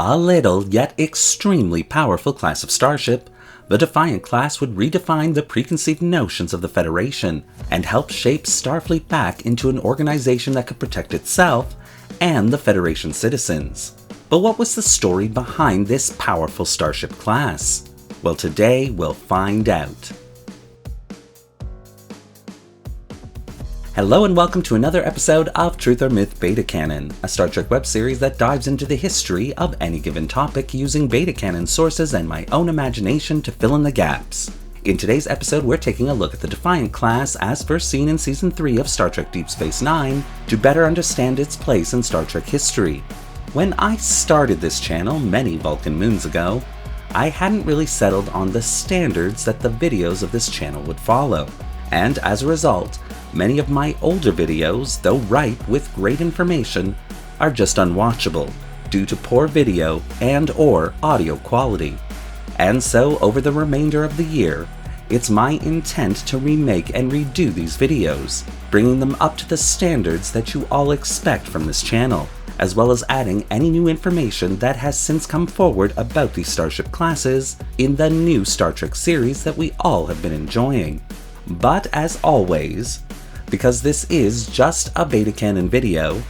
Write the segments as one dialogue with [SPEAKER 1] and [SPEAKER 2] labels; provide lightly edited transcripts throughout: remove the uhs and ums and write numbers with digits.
[SPEAKER 1] A little yet extremely powerful class of starship, the Defiant Class would redefine the preconceived notions of the Federation and help shape Starfleet back into an organization that could protect itself and the Federation citizens. But what was the story behind this powerful starship class? Well, today we'll find out. Hello and welcome to another episode of Truth or Myth Beta Canon, a Star Trek web series that dives into the history of any given topic using Beta Canon sources and my own imagination to fill in the gaps. In today's episode, we're taking a look at the Defiant Class as first seen in Season 3 of Star Trek Deep Space Nine to better understand its place in Star Trek history. When I started this channel many Vulcan moons ago, I hadn't really settled on the standards that the videos of this channel would follow, and as a result, many of my older videos, though ripe with great information, are just unwatchable due to poor video and/or audio quality. And so, over the remainder of the year, it's my intent to remake and redo these videos, bringing them up to the standards that you all expect from this channel, as well as adding any new information that has since come forward about these starship classes in the new Star Trek series that we all have been enjoying. But as always, because this is just a Beta Canon video,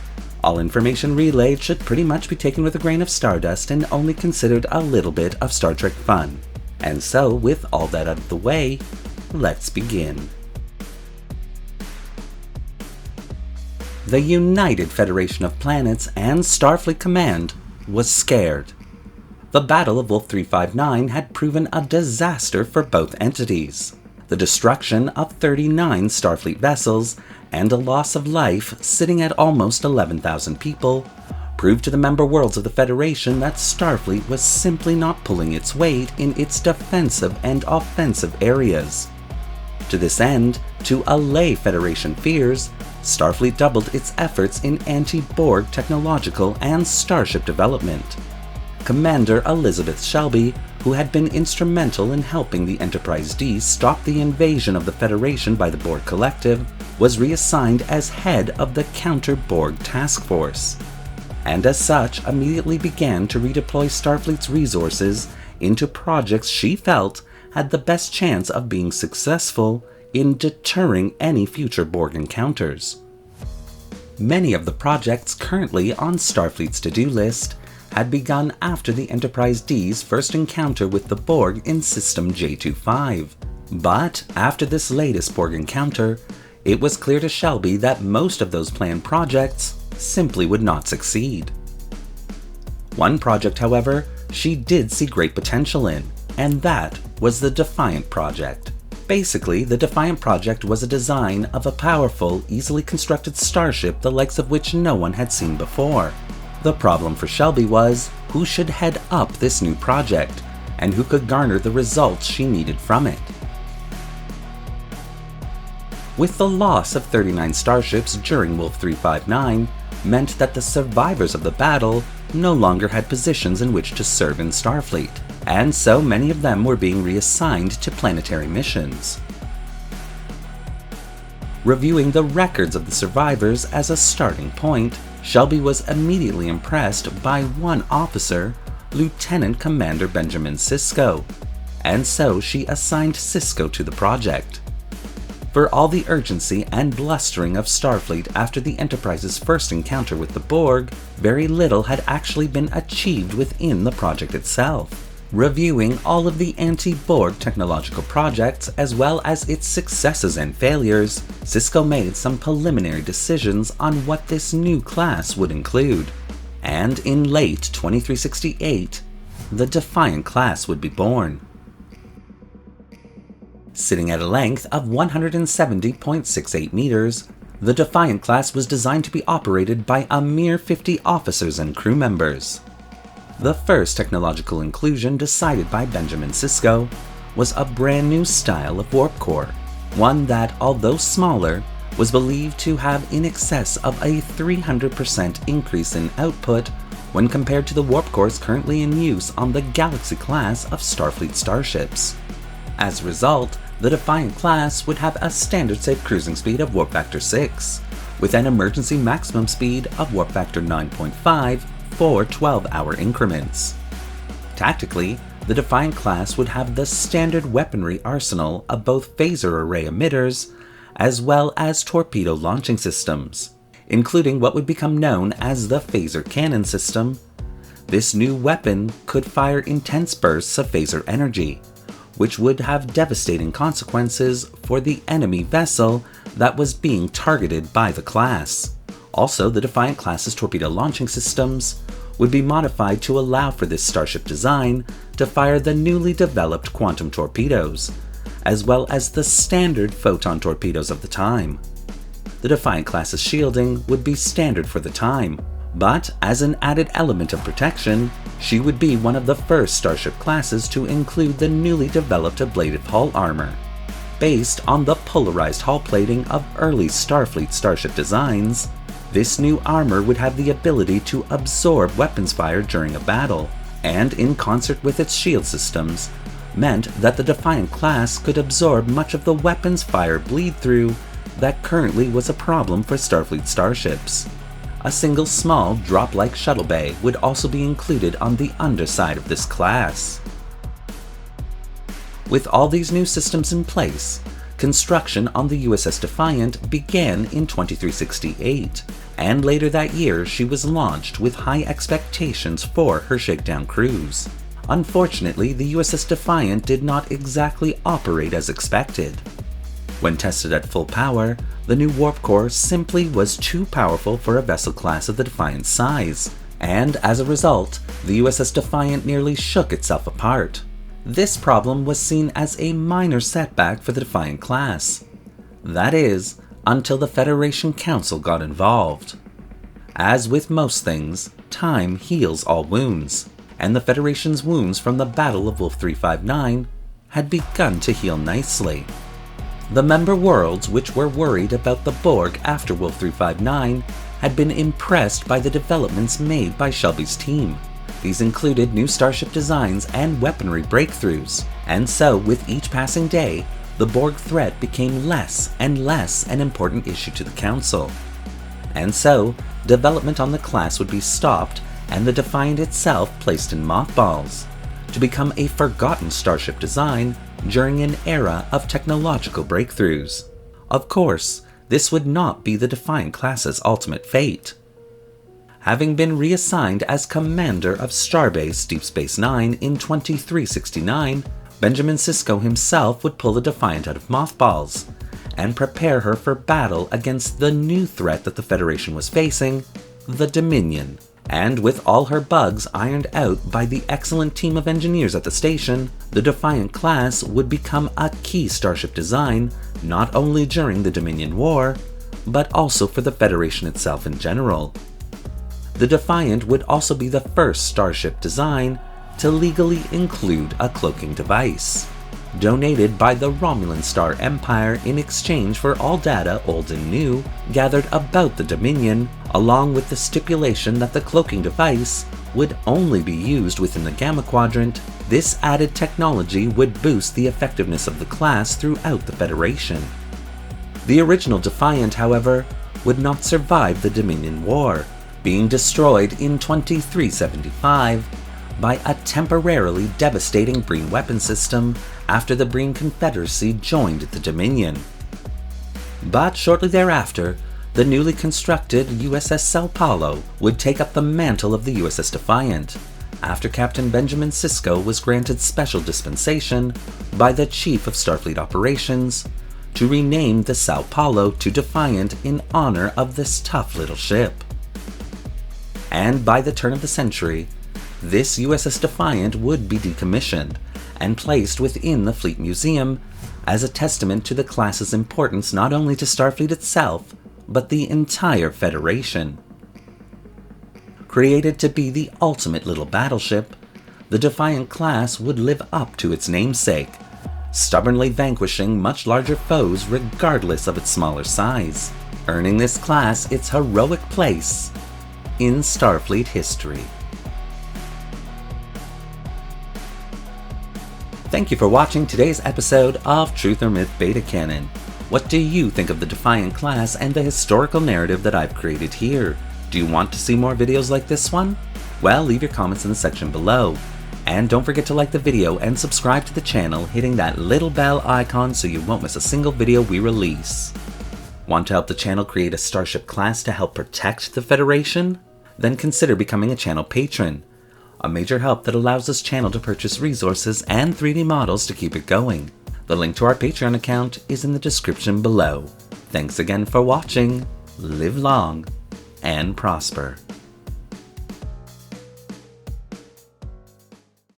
[SPEAKER 1] all information relayed should pretty much be taken with a grain of stardust and only considered a little bit of Star Trek fun. And so, with all that out of the way, let's begin. The United Federation of Planets and Starfleet Command was scared. The Battle of Wolf 359 had proven a disaster for both entities. The destruction of 39 Starfleet vessels and a loss of life sitting at almost 11,000 people proved to the member worlds of the Federation that Starfleet was simply not pulling its weight in its defensive and offensive areas. To this end, to allay Federation fears, Starfleet doubled its efforts in anti-Borg technological and starship development. Commander Elizabeth Shelby, who had been instrumental in helping the Enterprise D stop the invasion of the Federation by the Borg Collective, was reassigned as head of the Counter-Borg Task Force, and as such immediately began to redeploy Starfleet's resources into projects she felt had the best chance of being successful in deterring any future Borg encounters. Many of the projects currently on Starfleet's to-do list had begun after the Enterprise D's first encounter with the Borg in System J25. But after this latest Borg encounter, it was clear to Shelby that most of those planned projects simply would not succeed. One project, however, she did see great potential in, and that was the Defiant Project. Basically, the Defiant Project was a design of a powerful, easily constructed starship the likes of which no one had seen before. The problem for Shelby was who should head up this new project, and who could garner the results she needed from it. With the loss of 39 starships during Wolf 359 meant that the survivors of the battle no longer had positions in which to serve in Starfleet, and so many of them were being reassigned to planetary missions. Reviewing the records of the survivors as a starting point, Shelby was immediately impressed by one officer, Lieutenant Commander Benjamin Sisko, and so she assigned Sisko to the project. For all the urgency and blustering of Starfleet after the Enterprise's first encounter with the Borg, very little had actually been achieved within the project itself. Reviewing all of the anti-Borg technological projects as well as its successes and failures, Sisko made some preliminary decisions on what this new class would include. And in late 2368, the Defiant Class would be born. Sitting at a length of 170.68 meters, the Defiant Class was designed to be operated by a mere 50 officers and crew members. The first technological inclusion decided by Benjamin Sisko was a brand new style of warp core, one that, although smaller, was believed to have in excess of a 300% increase in output when compared to the warp cores currently in use on the Galaxy class of Starfleet starships. As a result, the Defiant Class would have a standard safe cruising speed of warp factor 6, with an emergency maximum speed of warp factor 9.5 4 12-hour increments. Tactically, the Defiant class would have the standard weaponry arsenal of both phaser array emitters as well as torpedo launching systems, including what would become known as the phaser cannon system. This new weapon could fire intense bursts of phaser energy, which would have devastating consequences for the enemy vessel that was being targeted by the class. Also, the Defiant class's torpedo launching systems would be modified to allow for this starship design to fire the newly developed quantum torpedoes, as well as the standard photon torpedoes of the time. The Defiant class's shielding would be standard for the time, but as an added element of protection, she would be one of the first starship classes to include the newly developed ablative hull armor. Based on the polarized hull plating of early Starfleet starship designs, this new armor would have the ability to absorb weapons fire during a battle, and in concert with its shield systems, meant that the Defiant class could absorb much of the weapons fire bleed-through that currently was a problem for Starfleet starships. A single small drop-like shuttle bay would also be included on the underside of this class. With all these new systems in place, construction on the USS Defiant began in 2368, and later that year she was launched with high expectations for her shakedown cruise. Unfortunately, the USS Defiant did not exactly operate as expected. When tested at full power, the new warp core simply was too powerful for a vessel class of the Defiant's size, and as a result, the USS Defiant nearly shook itself apart. This problem was seen as a minor setback for the Defiant class. That is, until the Federation Council got involved. As with most things, time heals all wounds, and the Federation's wounds from the Battle of Wolf 359 had begun to heal nicely. The member worlds which were worried about the Borg after Wolf 359 had been impressed by the developments made by Shelby's team. These included new starship designs and weaponry breakthroughs, and so with each passing day, the Borg threat became less and less an important issue to the Council. And so, development on the class would be stopped and the Defiant itself placed in mothballs, to become a forgotten starship design during an era of technological breakthroughs. Of course, this would not be the Defiant class's ultimate fate. Having been reassigned as commander of Starbase Deep Space Nine in 2369, Benjamin Sisko himself would pull the Defiant out of mothballs and prepare her for battle against the new threat that the Federation was facing, the Dominion. And with all her bugs ironed out by the excellent team of engineers at the station, the Defiant class would become a key starship design not only during the Dominion War, but also for the Federation itself in general. The Defiant would also be the first starship design to legally include a cloaking device, donated by the Romulan Star Empire in exchange for all data, old and new, gathered about the Dominion, along with the stipulation that the cloaking device would only be used within the Gamma Quadrant. This added technology would boost the effectiveness of the class throughout the Federation. The original Defiant, however, would not survive the Dominion War, being destroyed in 2375 by a temporarily devastating Breen weapon system after the Breen Confederacy joined the Dominion. But shortly thereafter, the newly constructed USS Sao Paulo would take up the mantle of the USS Defiant, after Captain Benjamin Sisko was granted special dispensation by the Chief of Starfleet Operations to rename the Sao Paulo to Defiant in honor of this tough little ship. And by the turn of the century, this USS Defiant would be decommissioned and placed within the Fleet Museum as a testament to the class's importance not only to Starfleet itself, but the entire Federation. Created to be the ultimate little battleship, the Defiant class would live up to its namesake, stubbornly vanquishing much larger foes regardless of its smaller size, earning this class its heroic place in Starfleet history. Thank you for watching today's episode of Truth or Myth Beta Canon. What do you think of the Defiant class and the historical narrative that I've created here? Do you want to see more videos like this one? Well, leave your comments in the section below. And don't forget to like the video and subscribe to the channel, hitting that little bell icon so you won't miss a single video we release. Want to help the channel create a Starship class to help protect the Federation? Then consider becoming a channel patron, a major help that allows this channel to purchase resources and 3D models to keep it going. The link to our Patreon account is in the description below. Thanks again for watching, live long, and prosper.